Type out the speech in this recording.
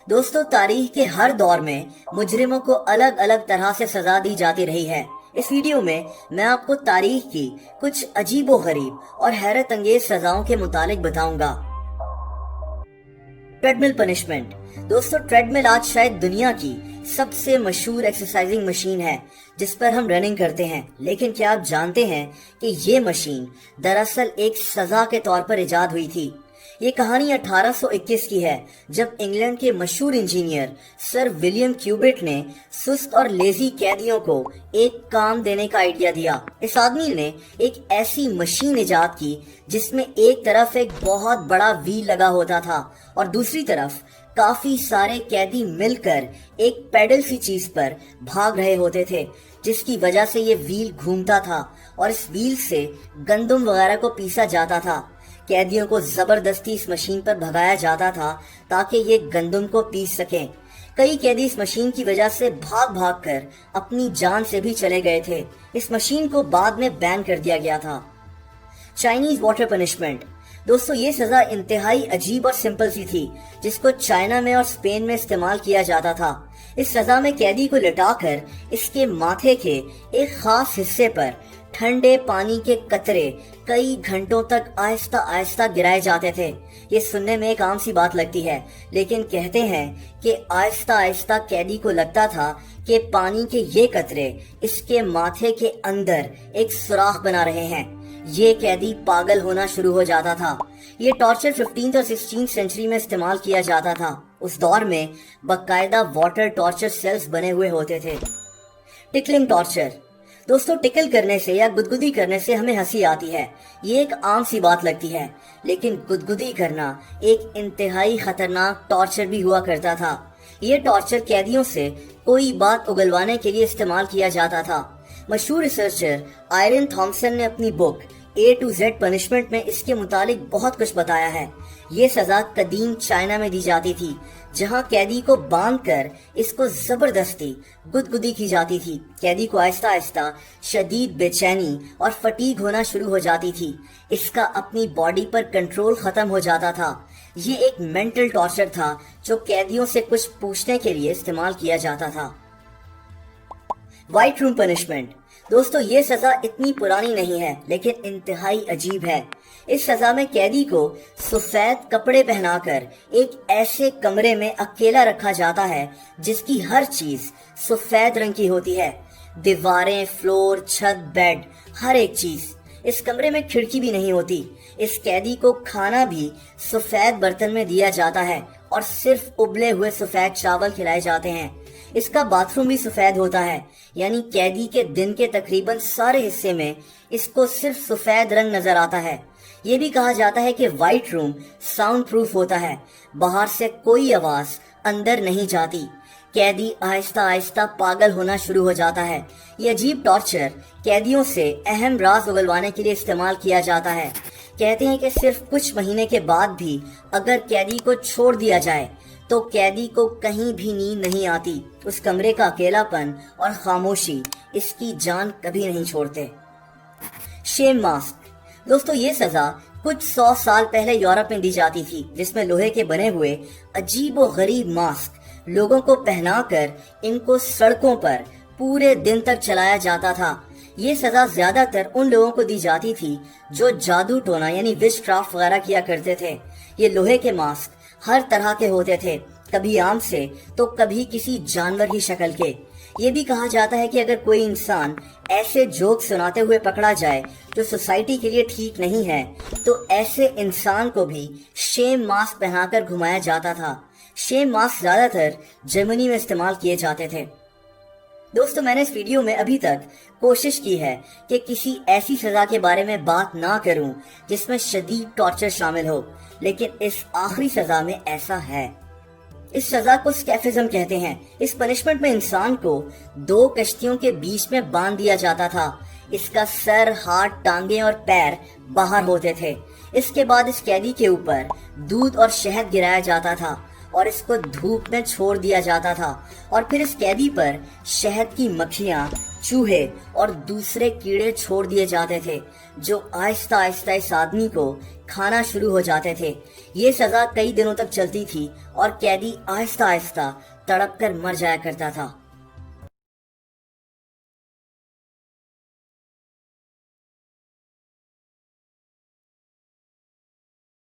दोस्तों, तारीख के हर दौर में मुजरिमों को अलग अलग तरह से सजा दी जाती रही है। इस वीडियो में मैं आपको तारीख की कुछ अजीबोगरीब और हैरत अंगेज सजाओं के मुतालिक बताऊंगा। Treadmill punishment. दोस्तों, ट्रेडमिल आज शायद दुनिया की सबसे मशहूर एक्सरसाइजिंग मशीन है जिस पर हम रनिंग करते हैं। लेकिन क्या आप जानते हैं कि ये मशीन दरअसल एक सजा के तौर पर इजाद हुई थी। ये कहानी 1821 की है, जब इंग्लैंड के मशहूर इंजीनियर सर विलियम क्यूबिट ने सुस्त और लेजी कैदियों को एक काम देने का आइडिया दिया। इस आदमी ने एक ऐसी मशीन इजाद की जिसमें एक तरफ एक बहुत बड़ा व्हील लगा होता था और दूसरी तरफ काफी सारे कैदी मिलकर एक पेडल सी चीज पर भाग रहे होते थे, जिसकी वजह से ये व्हील घूमता था और इस व्हील से गंदम वगैरह को पीसा जाता था। कैदियों को जबरदस्ती इस मशीन पर भगाया जाता था ताकि ये गंदम को पीस सकें। कई कैदी इस मशीन की वजह से भाग भाग कर अपनी जान से भी चले गए थे। इस मशीन को बाद में बैन कर दिया गया था। Chinese water punishment. दोस्तों, ये सजा इंतहाई अजीब और सिंपल सी थी, जिसको चाइना में और स्पेन में इस्तेमाल किया जाता था। इस सजा में कैदी को लिटाकर इसके माथे के एक खास हिस्से पर ठंडे पानी के कतरे कई घंटों तक आहिस्ता आहिस्ता गिराए जाते थे। ये सुनने में एक आम सी बात लगती है, लेकिन कहते हैं कि आहिस्ता आहिस्ता कैदी को लगता था कि पानी के ये कतरे इसके माथे के अंदर एक सुराख बना रहे हैं। ये कैदी पागल होना शुरू हो जाता था। ये टॉर्चर 15th और 16th सेंचुरी में इस्तेमाल किया जाता था। उस दौर में बाकायदा वाटर टॉर्चर सेल्स बने हुए होते थे। Tickling torture. दोस्तों, टिकल करने से या गुदगुदी करने से हमें हंसी आती है, ये एक आम सी बात लगती है, लेकिन गुदगुदी करना एक इंतहाई खतरनाक टॉर्चर भी हुआ करता था। ये टॉर्चर कैदियों से कोई बात उगलवाने के लिए इस्तेमाल किया जाता था। मशहूर रिसर्चर आयरन थॉमसन ने अपनी book A to Z punishment में इसके मुतालिक बहुत कुछ बताया है। ये सजा कदीम चाइना में दी जाती थी, जहां कैदी को बांधकर इसको जबरदस्ती गुदगुदी की जाती थी। कैदी को आहिस्ता आहिस्ता शदीद बेचैनी और फटीग होना शुरू हो जाती थी। इसका अपनी बॉडी पर कंट्रोल खत्म हो जाता था। ये एक मेंटल टॉर्चर था जो कैदियों से कुछ पूछने के लिए इस्तेमाल किया जाता था। White room punishment. दोस्तों, ये सजा इतनी पुरानी नहीं है, लेकिन इंतहाई अजीब है। इस सजा में कैदी को सफेद कपड़े पहनाकर एक ऐसे कमरे में अकेला रखा जाता है जिसकी हर चीज सफेद रंग की होती है। दीवारें, फ्लोर, छत, बेड, हर एक चीज। इस कमरे में खिड़की भी नहीं होती। इस कैदी को खाना भी सफेद बर्तन में दिया जाता है और सिर्फ उबले हुए सफेद चावल खिलाए जाते हैं। इसका बाथरूम भी सफेद होता है, यानी कैदी के दिन के तकरीबन सारे हिस्से में इसको सिर्फ सफेद रंग नजर आता है। ये भी कहा जाता है कि व्हाइट रूम साउंड प्रूफ होता है, बाहर से कोई आवाज अंदर नहीं जाती। कैदी आहिस्ता आहिस्ता पागल होना शुरू हो जाता है। ये अजीब टॉर्चर कैदियों से अहम राज उगलवाने के लिए इस्तेमाल किया जाता है। कहते हैं कि सिर्फ कुछ महीने के बाद भी अगर कैदी को छोड़ दिया जाए तो कैदी को कहीं भी नींद नहीं आती। उस कमरे का अकेलापन और खामोशी इसकी जान कभी नहीं छोड़ते। Shame mask. दोस्तों, ये सजा कुछ 100 साल पहले यूरोप में दी जाती थी, जिसमें लोहे के बने हुए अजीबो गरीब मास्क लोगों को पहनाकर इनको सड़कों पर पूरे दिन तक चलाया जाता था। ये सजा ज्यादातर उन लोगों को दी जाती थी जो जादू टोना यानी विच क्राफ्ट वगैरह किया करते थे। ये लोहे के मास्क हर तरह के होते थे, कभी आम से तो कभी किसी जानवर की शक्ल के। ये भी कहा जाता है कि अगर कोई इंसान ऐसे जोक सुनाते हुए पकड़ा जाए जो सोसाइटी के लिए ठीक नहीं है, तो ऐसे इंसान को भी शेम मास्क पहनाकर घुमाया जाता था। शेम मास्क ज्यादातर जर्मनी में इस्तेमाल किए जाते थे। दोस्तों, मैंने इस वीडियो में अभी तक कोशिश की है कि किसी ऐसी सजा के बारे में बात ना करूं जिसमें शदीद टॉर्चर शामिल हो, लेकिन इस आखिरी सजा में ऐसा है। इस सजा को स्कैफिज्म कहते हैं। इस पनिशमेंट में इंसान को 2 कश्तियों के बीच में बांध दिया जाता था। इसका सर, हाथ, टांगे और पैर बाहर होते थे। इसके बाद इस कैदी के ऊपर दूध और शहद गिराया जाता था اور اس کو دھوپ میں چھوڑ دیا جاتا تھا، اور پھر اس قیدی پر شہد کی مکھیاں، چوہے اور دوسرے کیڑے چھوڑ دیے جاتے تھے جو آہستہ آہستہ اس آدمی کو کھانا شروع ہو جاتے تھے۔ یہ سزا کئی دنوں تک چلتی تھی اور قیدی آہستہ آہستہ تڑپ کر مر جایا کرتا تھا۔